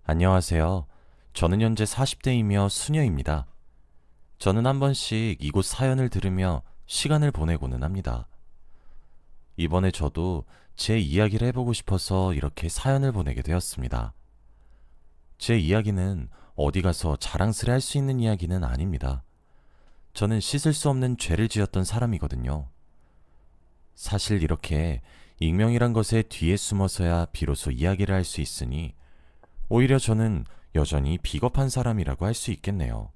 안녕하세요. 저는 현재 40대이며 수녀입니다. 저는 한 번씩 이곳 사연을 들으며 시간을 보내고는 합니다. 이번에 저도 제 이야기를 해보고 싶어서 이렇게 사연을 보내게 되었습니다. 제 이야기는 어디 가서 자랑스레 할 수 있는 이야기는 아닙니다. 저는 씻을 수 없는 죄를 지었던 사람이거든요. 사실 이렇게 익명이란 것의 뒤에 숨어서야 비로소 이야기를 할 수 있으니 오히려 저는 여전히 비겁한 사람이라고 할 수 있겠네요.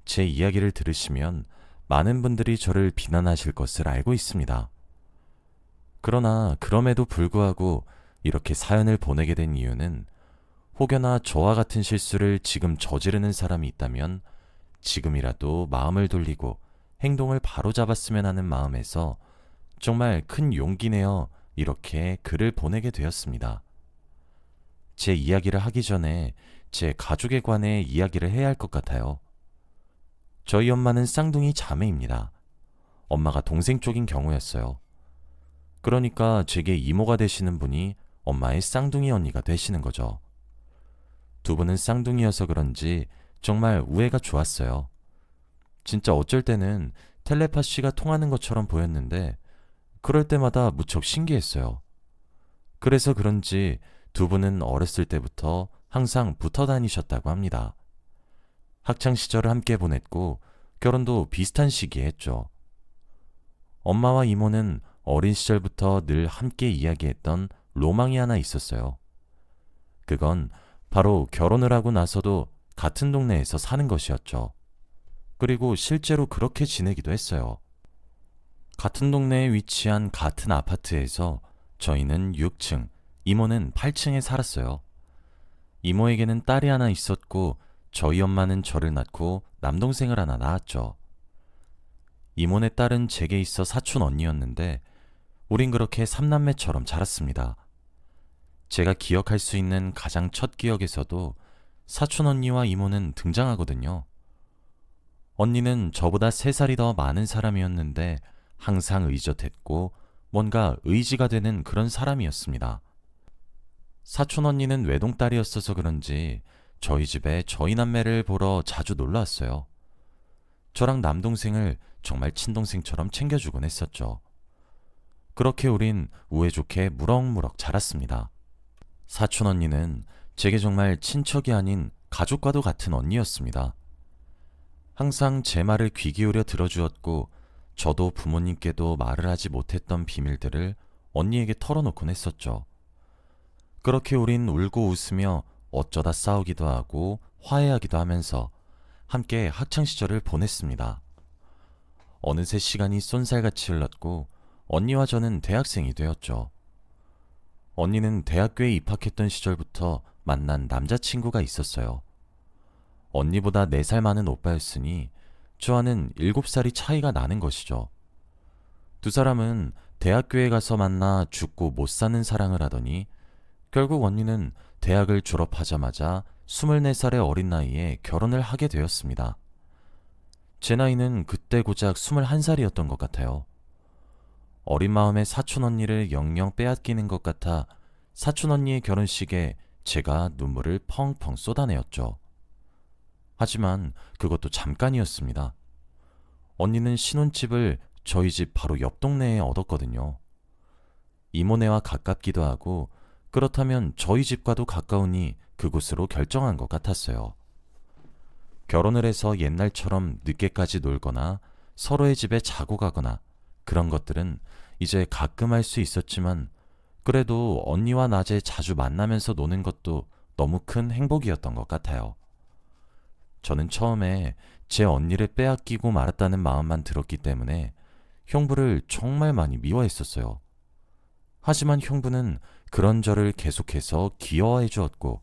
제 이야기를 들으시면 많은 분들이 저를 비난하실 것을 알고 있습니다. 그러나 그럼에도 불구하고 이렇게 사연을 보내게 된 이유는 혹여나 저와 같은 실수를 지금 저지르는 사람이 있다면 지금이라도 마음을 돌리고 행동을 바로잡았으면 하는 마음에서 정말 큰 용기 내어 이렇게 글을 보내게 되었습니다. 제 이야기를 하기 전에 제 가족에 관해 이야기를 해야 할 것 같아요. 저희 엄마는 쌍둥이 자매입니다. 엄마가 동생 쪽인 경우였어요. 그러니까 제게 이모가 되시는 분이 엄마의 쌍둥이 언니가 되시는 거죠. 두 분은 쌍둥이여서 그런지 정말 우애가 좋았어요. 진짜 어쩔 때는 텔레파시가 통하는 것처럼 보였는데 그럴 때마다 무척 신기했어요. 그래서 그런지 두 분은 어렸을 때부터 항상 붙어 다니셨다고 합니다. 학창 시절을 함께 보냈고 결혼도 비슷한 시기에 했죠. 엄마와 이모는 어린 시절부터 늘 함께 이야기했던 로망이 하나 있었어요. 그건 바로 결혼을 하고 나서도 같은 동네에서 사는 것이었죠. 그리고 실제로 그렇게 지내기도 했어요. 같은 동네에 위치한 같은 아파트에서 저희는 6층, 이모는 8층에 살았어요. 이모에게는 딸이 하나 있었고 저희 엄마는 저를 낳고 남동생을 하나 낳았죠. 이모네 딸은 제게 있어 사촌 언니였는데 우린 그렇게 삼남매처럼 자랐습니다. 제가 기억할 수 있는 가장 첫 기억에서도 사촌 언니와 이모는 등장하거든요. 언니는 저보다 3살이 더 많은 사람이었는데 항상 의젓했고 뭔가 의지가 되는 그런 사람이었습니다. 사촌 언니는 외동딸이었어서 그런지 저희 집에 저희 남매를 보러 자주 놀러 왔어요. 저랑 남동생을 정말 친동생처럼 챙겨주곤 했었죠. 그렇게 우린 우애 좋게 무럭무럭 자랐습니다. 사촌 언니는 제게 정말 친척이 아닌 가족과도 같은 언니였습니다. 항상 제 말을 귀 기울여 들어주었고 저도 부모님께도 말을 하지 못했던 비밀들을 언니에게 털어놓곤 했었죠. 그렇게 우린 울고 웃으며 어쩌다 싸우기도 하고 화해하기도 하면서 함께 학창시절을 보냈습니다. 어느새 시간이 쏜살같이 흘렀고 언니와 저는 대학생이 되었죠. 언니는 대학교에 입학했던 시절부터 만난 남자친구가 있었어요. 언니보다 4살 많은 오빠였으니 저와는 7살이 차이가 나는 것이죠. 두 사람은 대학교에 가서 만나 죽고 못 사는 사랑을 하더니 결국 언니는 대학을 졸업하자마자 24살의 어린 나이에 결혼을 하게 되었습니다. 제 나이는 그때 고작 21살이었던 것 같아요. 어린 마음에 사촌 언니를 영영 빼앗기는 것 같아 사촌 언니의 결혼식에 제가 눈물을 펑펑 쏟아내었죠. 하지만 그것도 잠깐이었습니다. 언니는 신혼집을 저희 집 바로 옆 동네에 얻었거든요. 이모네와 가깝기도 하고 그렇다면 저희 집과도 가까우니 그곳으로 결정한 것 같았어요. 결혼을 해서 옛날처럼 늦게까지 놀거나 서로의 집에 자고 가거나 그런 것들은 이제 가끔 할 수 있었지만 그래도 언니와 낮에 자주 만나면서 노는 것도 너무 큰 행복이었던 것 같아요. 저는 처음에 제 언니를 빼앗기고 말았다는 마음만 들었기 때문에 형부를 정말 많이 미워했었어요. 하지만 형부는 그런 저를 계속해서 귀여워해 주었고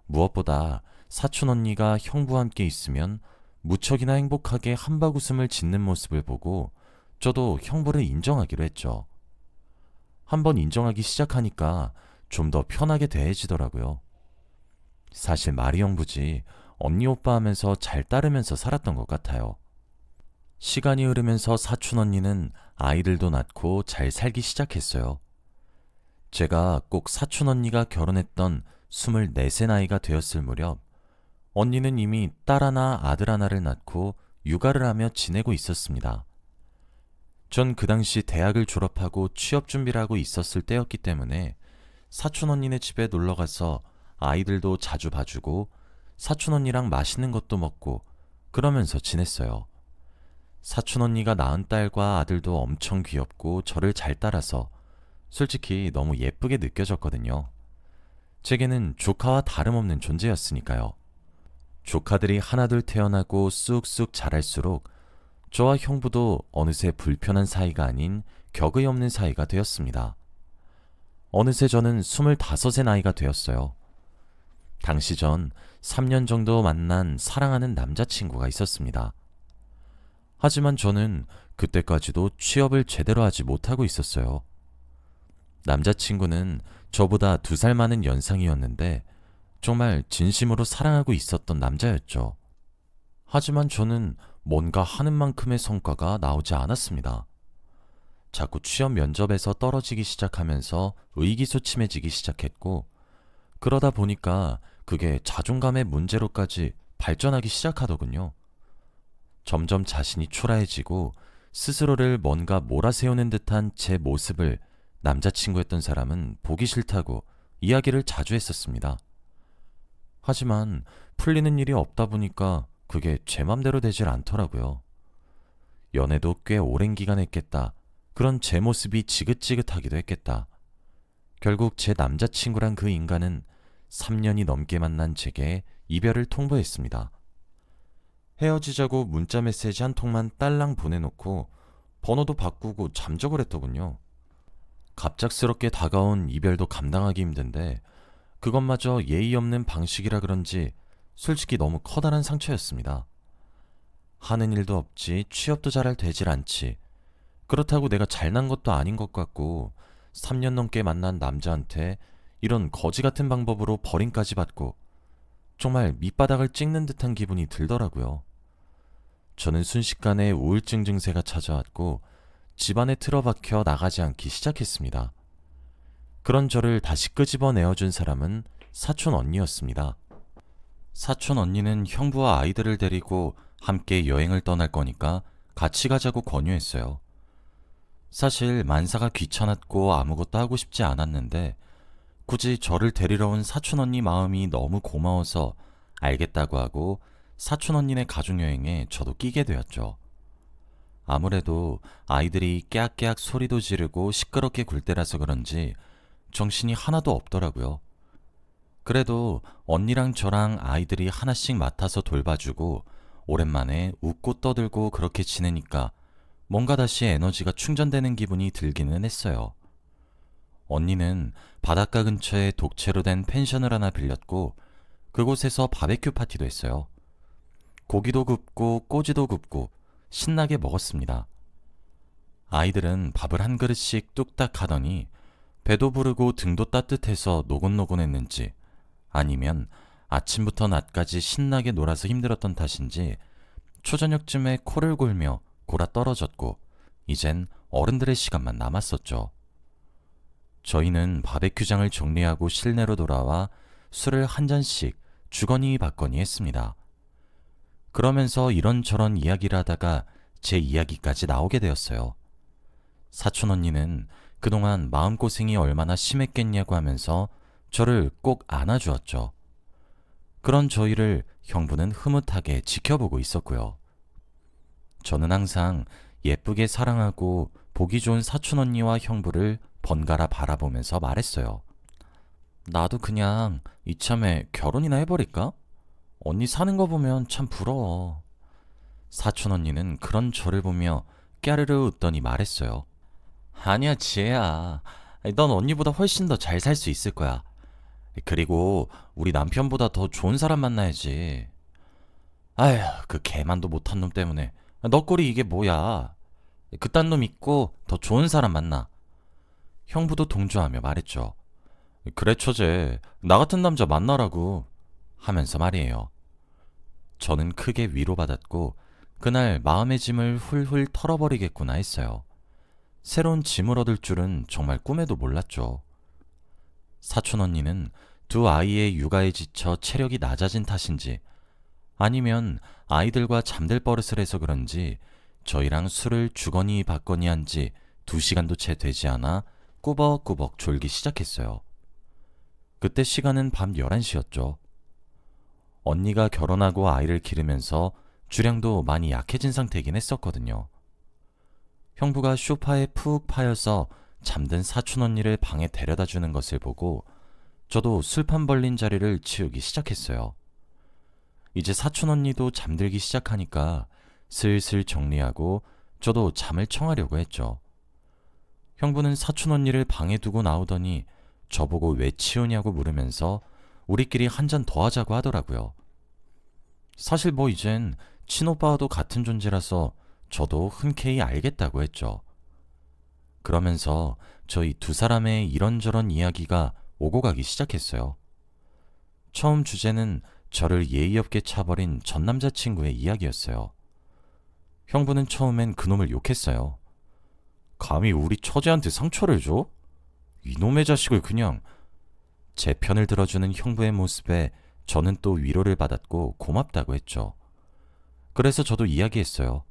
무엇보다 사촌 언니가 형부와 함께 있으면 무척이나 행복하게 한바구음을 짓는 모습을 보고 저도 형부를 인정하기로 했죠. 한번 인정하기 시작하니까 좀 더 편하게 대해지더라고요. 사실 말이 형부지 언니 오빠 하면서 잘 따르면서 살았던 것 같아요. 시간이 흐르면서 사촌 언니는 아이들도 낳고 잘 살기 시작했어요. 제가 꼭 사촌 언니가 결혼했던 24세 나이가 되었을 무렵 언니는 이미 딸 하나 아들 하나를 낳고 육아를 하며 지내고 있었습니다. 전 그 당시 대학을 졸업하고 취업 준비를 하고 있었을 때였기 때문에 사촌 언니네 집에 놀러가서 아이들도 자주 봐주고 사촌 언니랑 맛있는 것도 먹고 그러면서 지냈어요. 사촌 언니가 낳은 딸과 아들도 엄청 귀엽고 저를 잘 따라서 솔직히 너무 예쁘게 느껴졌거든요. 제게는 조카와 다름없는 존재였으니까요. 조카들이 하나둘 태어나고 쑥쑥 자랄수록 저와 형부도 어느새 불편한 사이가 아닌 격의 없는 사이가 되었습니다. 어느새 저는 25의 나이가 되었어요. 당시 전 3년 정도 만난 사랑하는 남자친구가 있었습니다. 하지만 저는 그때까지도 취업을 제대로 하지 못하고 있었어요. 남자친구는 저보다 2살 많은 연상이었는데 정말 진심으로 사랑하고 있었던 남자였죠. 하지만 저는 뭔가 하는 만큼의 성과가 나오지 않았습니다. 자꾸 취업 면접에서 떨어지기 시작하면서 의기소침해지기 시작했고, 그러다 보니까 그게 자존감의 문제로까지 발전하기 시작하더군요. 점점 자신이 초라해지고 스스로를 뭔가 몰아세우는 듯한 제 모습을 남자친구였던 사람은 보기 싫다고 이야기를 자주 했었습니다. 하지만 풀리는 일이 없다 보니까 그게 제 맘대로 되질 않더라고요. 연애도 꽤 오랜 기간 했겠다. 그런 제 모습이 지긋지긋하기도 했겠다. 결국 제 남자친구란 그 인간은 3년이 넘게 만난 제게 이별을 통보했습니다. 헤어지자고 문자 메시지 한 통만 딸랑 보내놓고 번호도 바꾸고 잠적을 했더군요. 갑작스럽게 다가온 이별도 감당하기 힘든데 그것마저 예의 없는 방식이라 그런지 솔직히 너무 커다란 상처였습니다. 하는 일도 없지 취업도 잘할 되질 않지. 그렇다고 내가 잘난 것도 아닌 것 같고 3년 넘게 만난 남자한테 이런 거지 같은 방법으로 버림까지 받고 정말 밑바닥을 찍는 듯한 기분이 들더라고요. 저는 순식간에 우울증 증세가 찾아왔고 집안에 틀어박혀 나가지 않기 시작했습니다. 그런 저를 다시 끄집어내어준 사람은 사촌 언니였습니다. 사촌 언니는 형부와 아이들을 데리고 함께 여행을 떠날 거니까 같이 가자고 권유했어요. 사실 만사가 귀찮았고 아무것도 하고 싶지 않았는데 굳이 저를 데리러 온 사촌 언니 마음이 너무 고마워서 알겠다고 하고 사촌 언니네 가족여행에 저도 끼게 되었죠. 아무래도 아이들이 깨악깨악 소리도 지르고 시끄럽게 굴 때라서 그런지 정신이 하나도 없더라고요. 그래도 언니랑 저랑 아이들이 하나씩 맡아서 돌봐주고 오랜만에 웃고 떠들고 그렇게 지내니까 뭔가 다시 에너지가 충전되는 기분이 들기는 했어요. 언니는 바닷가 근처에 독채로 된 펜션을 하나 빌렸고 그곳에서 바베큐 파티도 했어요. 고기도 굽고 꼬지도 굽고 신나게 먹었습니다. 아이들은 밥을 한 그릇씩 뚝딱 하더니 배도 부르고 등도 따뜻해서 노곤노곤했는지 아니면 아침부터 낮까지 신나게 놀아서 힘들었던 탓인지 초저녁쯤에 코를 골며 골아 떨어졌고 이젠 어른들의 시간만 남았었죠. 저희는 바베큐장을 정리하고 실내로 돌아와 술을 한 잔씩 주거니 받거니 했습니다. 그러면서 이런저런 이야기를 하다가 제 이야기까지 나오게 되었어요. 사촌 언니는 그동안 마음고생이 얼마나 심했겠냐고 하면서 저를 꼭 안아주었죠. 그런 저희를 형부는 흐뭇하게 지켜보고 있었고요. 저는 항상 예쁘게 사랑하고 보기 좋은 사촌 언니와 형부를 번갈아 바라보면서 말했어요. 나도 그냥 이참에 결혼이나 해버릴까? 언니 사는 거 보면 참 부러워. 사촌 언니는 그런 저를 보며 깨르르 웃더니 말했어요. 아니야, 지혜야. 넌 언니보다 훨씬 더 잘 살 수 있을 거야. 그리고 우리 남편보다 더 좋은 사람 만나야지. 아휴, 그 개만도 못한 놈 때문에 너 꼴이 이게 뭐야. 그딴 놈 있고 더 좋은 사람 만나. 형부도 동조하며 말했죠. 그래 처제, 나 같은 남자 만나라고 하면서 말이에요. 저는 크게 위로받았고 그날 마음의 짐을 훌훌 털어버리겠구나 했어요. 새로운 짐을 얻을 줄은 정말 꿈에도 몰랐죠. 사촌 언니는 두 아이의 육아에 지쳐 체력이 낮아진 탓인지 아니면 아이들과 잠들 버릇을 해서 그런지 저희랑 술을 주거니 받거니 한 지 2시간도 채 되지 않아 꾸벅꾸벅 졸기 시작했어요. 그때 시간은 밤 11시였죠. 언니가 결혼하고 아이를 기르면서 주량도 많이 약해진 상태이긴 했었거든요. 형부가 소파에 푹 파여서 잠든 사촌 언니를 방에 데려다 주는 것을 보고 저도 술판 벌린 자리를 치우기 시작했어요. 이제 사촌 언니도 잠들기 시작하니까 슬슬 정리하고 저도 잠을 청하려고 했죠. 형부는 사촌 언니를 방에 두고 나오더니 저보고 왜 치우냐고 물으면서 우리끼리 한 잔 더 하자고 하더라고요. 사실 뭐 이젠 친오빠와도 같은 존재라서 저도 흔쾌히 알겠다고 했죠. 그러면서 저희 두 사람의 이런저런 이야기가 오고 가기 시작했어요. 처음 주제는 저를 예의 없게 차버린 전 남자친구의 이야기였어요. 형부는 처음엔 그놈을 욕했어요. 감히 우리 처제한테 상처를 줘? 이놈의 자식을 그냥... 제 편을 들어주는 형부의 모습에 저는 또 위로를 받았고 고맙다고 했죠. 그래서 저도 이야기했어요.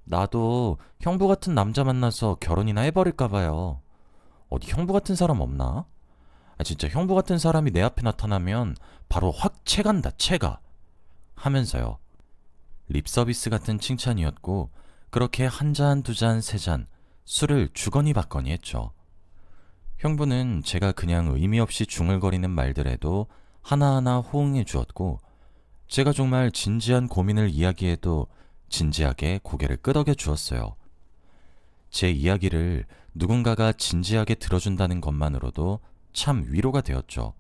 나도 형부 같은 남자 만나서 결혼이나 해버릴까 봐요. 어디 형부 같은 사람 없나? 진짜 형부 같은 사람이 내 앞에 나타나면 바로 확 채간다, 채가. 하면서요. 립서비스 같은 칭찬이었고 그렇게 한 잔, 두 잔, 세 잔 술을 주거니 받거니 했죠. 형부는 제가 그냥 의미 없이 중얼거리는 말들에도 하나하나 호응해 주었고 제가 정말 진지한 고민을 이야기해도 진지하게 고개를 끄덕여 주었어요. 제 이야기를 누군가가 진지하게 들어준다는 것만으로도 참 위로가 되었죠.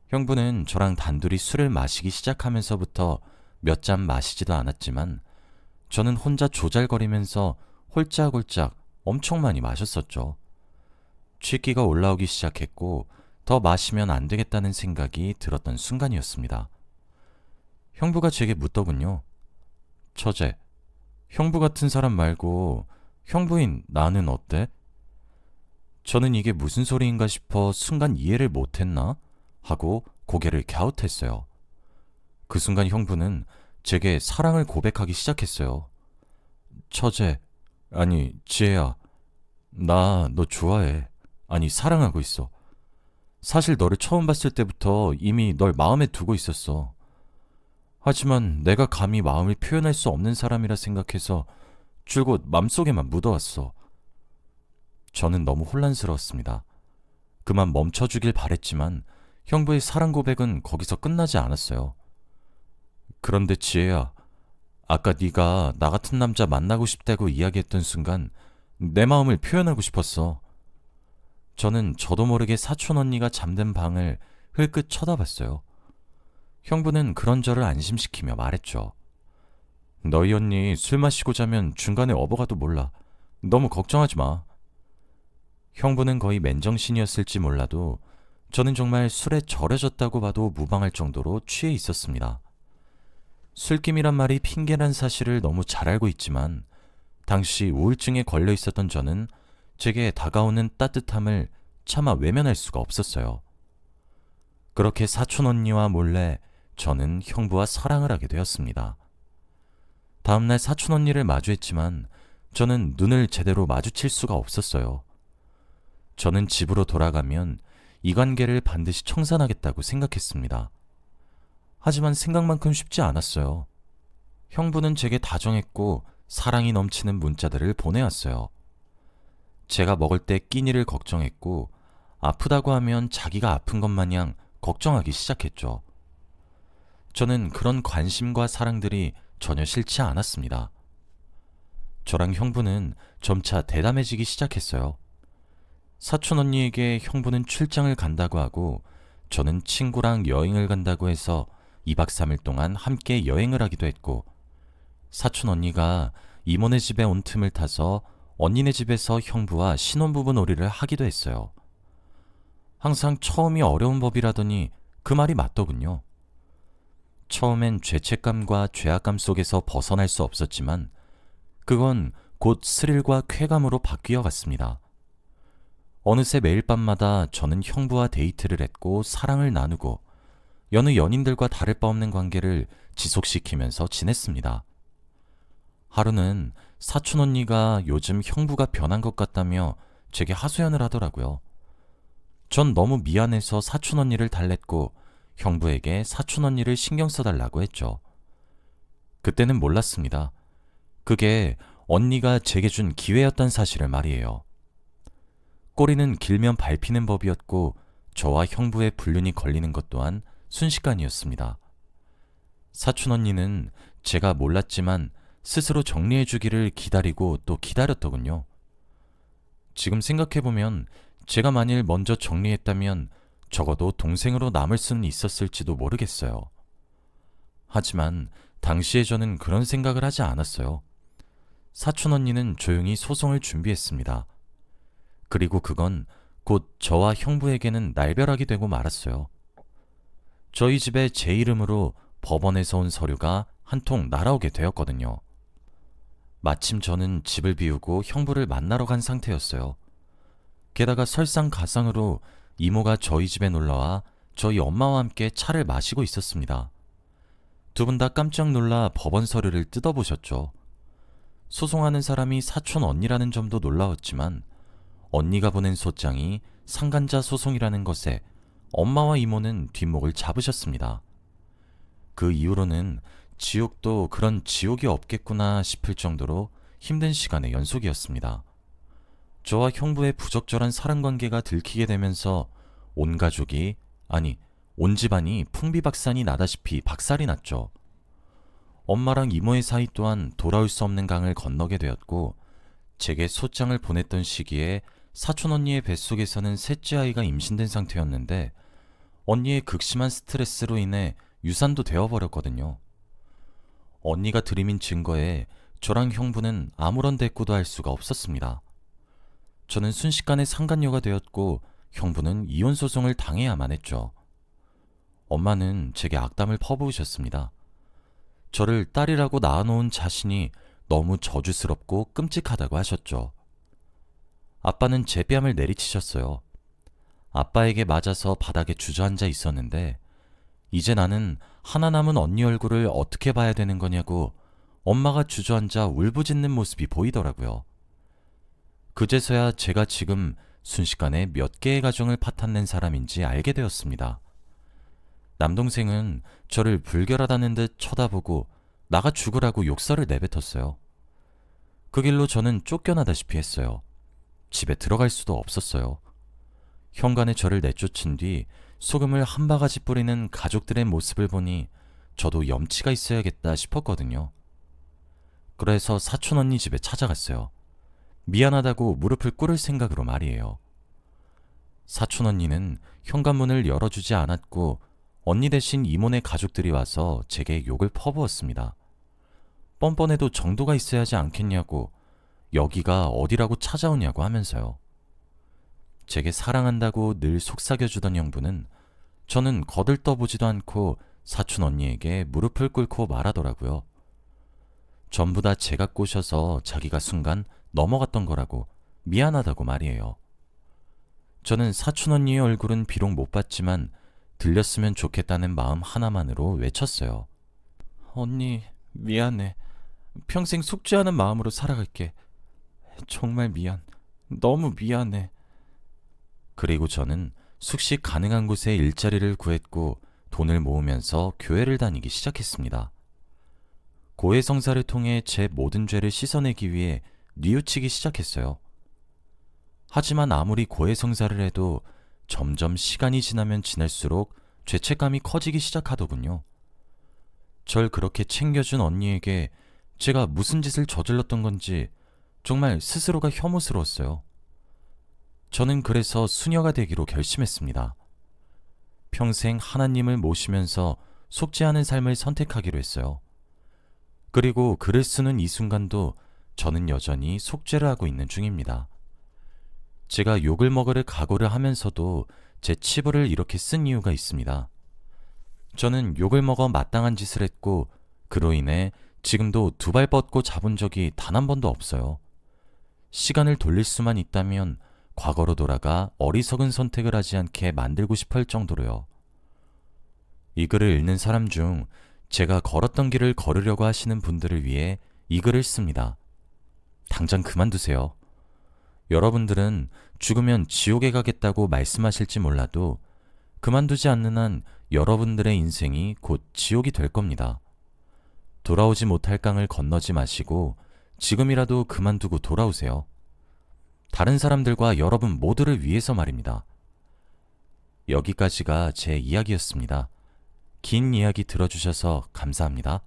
형부는 저랑 단둘이 술을 마시기 시작하면서부터 몇 잔 마시지도 않았지만 저는 혼자 조잘거리면서 홀짝홀짝 엄청 많이 마셨었죠. 취기가 올라오기 시작했고 더 마시면 안 되겠다는 생각이 들었던 순간이었습니다. 형부가 제게 묻더군요. 처제, 형부 같은 사람 말고 형부인 나는 어때? 저는 이게 무슨 소리인가 싶어 순간 이해를 못했나? 하고 고개를 갸웃했어요. 그 순간 형부는 제게 사랑을 고백하기 시작했어요. 처제, 아니 지혜야, 나 너 좋아해. 아니 사랑하고 있어. 사실 너를 처음 봤을 때부터 이미 널 마음에 두고 있었어. 하지만 내가 감히 마음을 표현할 수 없는 사람이라 생각해서 줄곧 맘속에만 묻어왔어. 저는 너무 혼란스러웠습니다. 그만 멈춰주길 바랬지만 형부의 사랑 고백은 거기서 끝나지 않았어요. 그런데 지혜야, 아까 네가 나 같은 남자 만나고 싶다고 이야기했던 순간 내 마음을 표현하고 싶었어. 저는 저도 모르게 사촌 언니가 잠든 방을 흘끗 쳐다봤어요. 형부는 그런 저를 안심시키며 말했죠. 너희 언니 술 마시고 자면 중간에 업어가도 몰라. 너무 걱정하지 마. 형부는 거의 맨정신이었을지 몰라도 저는 정말 술에 절여졌다고 봐도 무방할 정도로 취해 있었습니다. 술김이란 말이 핑계란 사실을 너무 잘 알고 있지만 당시 우울증에 걸려 있었던 저는 제게 다가오는 따뜻함을 차마 외면할 수가 없었어요. 그렇게 사촌 언니와 몰래 저는 형부와 사랑을 하게 되었습니다. 다음날 사촌 언니를 마주했지만 저는 눈을 제대로 마주칠 수가 없었어요. 저는 집으로 돌아가면 이 관계를 반드시 청산하겠다고 생각했습니다. 하지만 생각만큼 쉽지 않았어요. 형부는 제게 다정했고 사랑이 넘치는 문자들을 보내왔어요. 제가 먹을 때 끼니를 걱정했고 아프다고 하면 자기가 아픈 것 마냥 걱정하기 시작했죠. 저는 그런 관심과 사랑들이 전혀 싫지 않았습니다. 저랑 형부는 점차 대담해지기 시작했어요. 사촌 언니에게 형부는 출장을 간다고 하고 저는 친구랑 여행을 간다고 해서 2박 3일 동안 함께 여행을 하기도 했고 사촌 언니가 이모네 집에 온 틈을 타서 언니네 집에서 형부와 신혼부부 놀이를 하기도 했어요. 항상 처음이 어려운 법이라더니 그 말이 맞더군요. 처음엔 죄책감과 죄악감 속에서 벗어날 수 없었지만 그건 곧 스릴과 쾌감으로 바뀌어 갔습니다. 어느새 매일 밤마다 저는 형부와 데이트를 했고 사랑을 나누고 여느 연인들과 다를 바 없는 관계를 지속시키면서 지냈습니다. 하루는 사촌 언니가 요즘 형부가 변한 것 같다며 제게 하소연을 하더라고요. 전 너무 미안해서 사촌 언니를 달랬고 형부에게 사촌 언니를 신경 써달라고 했죠. 그때는 몰랐습니다. 그게 언니가 제게 준 기회였단 사실을 말이에요. 꼬리는 길면 밟히는 법이었고 저와 형부의 불륜이 걸리는 것 또한 순식간이었습니다. 사촌 언니는 제가 몰랐지만 스스로 정리해주기를 기다리고 또 기다렸더군요. 지금 생각해보면 제가 만일 먼저 정리했다면 적어도 동생으로 남을 수는 있었을지도 모르겠어요. 하지만 당시에 저는 그런 생각을 하지 않았어요. 사촌 언니는 조용히 소송을 준비했습니다. 그리고 그건 곧 저와 형부에게는 날벼락이 되고 말았어요. 저희 집에 제 이름으로 법원에서 온 서류가 한 통 날아오게 되었거든요. 마침 저는 집을 비우고 형부를 만나러 간 상태였어요. 게다가 설상가상으로 이모가 저희 집에 놀러와 저희 엄마와 함께 차를 마시고 있었습니다. 두 분 다 깜짝 놀라 법원 서류를 뜯어보셨죠. 소송하는 사람이 사촌 언니라는 점도 놀라웠지만 언니가 보낸 소장이 상간자 소송이라는 것에 엄마와 이모는 뒷목을 잡으셨습니다. 그 이후로는 지옥도 그런 지옥이 없겠구나 싶을 정도로 힘든 시간의 연속이었습니다. 저와 형부의 부적절한 사랑관계가 들키게 되면서 온 가족이, 아니 온 집안이 풍비박산이 나다시피 박살이 났죠. 엄마랑 이모의 사이 또한 돌아올 수 없는 강을 건너게 되었고 제게 소장을 보냈던 시기에 사촌 언니의 뱃속에서는 셋째 아이가 임신된 상태였는데 언니의 극심한 스트레스로 인해 유산도 되어버렸거든요. 언니가 들이민 증거에 저랑 형부는 아무런 대꾸도 할 수가 없었습니다. 저는 순식간에 상간녀가 되었고 형부는 이혼 소송을 당해야만 했죠. 엄마는 제게 악담을 퍼부으셨습니다. 저를 딸이라고 낳아놓은 자신이 너무 저주스럽고 끔찍하다고 하셨죠. 아빠는 제 뺨을 내리치셨어요. 아빠에게 맞아서 바닥에 주저앉아 있었는데 이제 나는 하나 남은 언니 얼굴을 어떻게 봐야 되는 거냐고 엄마가 주저앉아 울부짖는 모습이 보이더라고요. 그제서야 제가 지금 순식간에 몇 개의 가정을 파탄낸 사람인지 알게 되었습니다. 남동생은 저를 불결하다는 듯 쳐다보고 나가 죽으라고 욕설을 내뱉었어요. 그 길로 저는 쫓겨나다시피 했어요. 집에 들어갈 수도 없었어요. 현관에 저를 내쫓은 뒤 소금을 한 바가지 뿌리는 가족들의 모습을 보니 저도 염치가 있어야겠다 싶었거든요. 그래서 사촌 언니 집에 찾아갔어요. 미안하다고 무릎을 꿇을 생각으로 말이에요. 사촌 언니는 현관문을 열어주지 않았고 언니 대신 이모네 가족들이 와서 제게 욕을 퍼부었습니다. 뻔뻔해도 정도가 있어야 하지 않겠냐고, 여기가 어디라고 찾아오냐고 하면서요. 제게 사랑한다고 늘 속삭여주던 형부는 저는 거들떠보지도 않고 사촌 언니에게 무릎을 꿇고 말하더라고요. 전부 다 제가 꼬셔서 자기가 순간 넘어갔던 거라고 미안하다고 말이에요. 저는 사촌 언니의 얼굴은 비록 못 봤지만 들렸으면 좋겠다는 마음 하나만으로 외쳤어요. 언니, 미안해. 평생 숙제하는 마음으로 살아갈게. 정말 미안. 너무 미안해. 그리고 저는 숙식 가능한 곳에 일자리를 구했고 돈을 모으면서 교회를 다니기 시작했습니다. 고해성사를 통해 제 모든 죄를 씻어내기 위해 뉘우치기 시작했어요. 하지만 아무리 고해성사를 해도 점점 시간이 지나면 지날수록 죄책감이 커지기 시작하더군요. 절 그렇게 챙겨준 언니에게 제가 무슨 짓을 저질렀던 건지 정말 스스로가 혐오스러웠어요. 저는 그래서 수녀가 되기로 결심했습니다. 평생 하나님을 모시면서 속죄하는 삶을 선택하기로 했어요. 그리고 글을 쓰는 이 순간도 저는 여전히 속죄를 하고 있는 중입니다. 제가 욕을 먹으려 각오를 하면서도 제 치부를 이렇게 쓴 이유가 있습니다. 저는 욕을 먹어 마땅한 짓을 했고 그로 인해 지금도 두 발 뻗고 잡은 적이 단 한 번도 없어요. 시간을 돌릴 수만 있다면 과거로 돌아가 어리석은 선택을 하지 않게 만들고 싶어 할 정도로요. 이 글을 읽는 사람 중 제가 걸었던 길을 걸으려고 하시는 분들을 위해 이 글을 씁니다. 당장 그만두세요. 여러분들은 죽으면 지옥에 가겠다고 말씀하실지 몰라도 그만두지 않는 한 여러분들의 인생이 곧 지옥이 될 겁니다. 돌아오지 못할 강을 건너지 마시고 지금이라도 그만두고 돌아오세요. 다른 사람들과 여러분 모두를 위해서 말입니다. 여기까지가 제 이야기였습니다. 긴 이야기 들어주셔서 감사합니다.